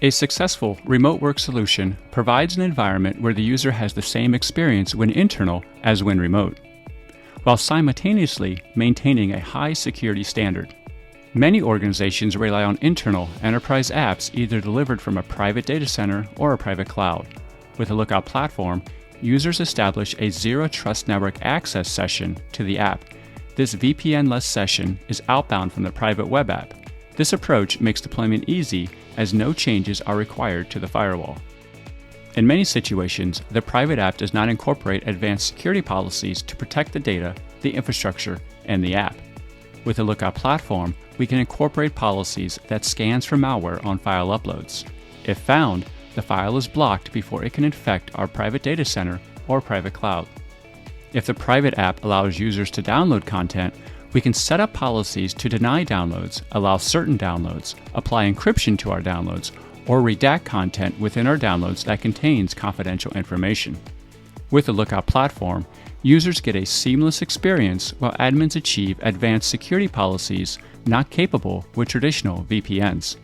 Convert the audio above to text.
A successful remote work solution provides an environment where the user has the same experience when internal as when remote, while simultaneously maintaining a high security standard. Many organizations rely on internal enterprise apps either delivered from a private data center or a private cloud. With the Lookout platform, users establish a Zero Trust Network access session to the app. This VPN-less session is outbound from the private web app. This approach makes deployment easy as no changes are required to the firewall. In many situations, the private app does not incorporate advanced security policies to protect the data, the infrastructure, and the app. With the Lookout platform, we can incorporate policies that scans for malware on file uploads. If found, the file is blocked before it can infect our private data center or private cloud. If the private app allows users to download content, we can set up policies to deny downloads, allow certain downloads, apply encryption to our downloads, or redact content within our downloads that contains confidential information. With the Lookout platform, users get a seamless experience while admins achieve advanced security policies not capable with traditional VPNs.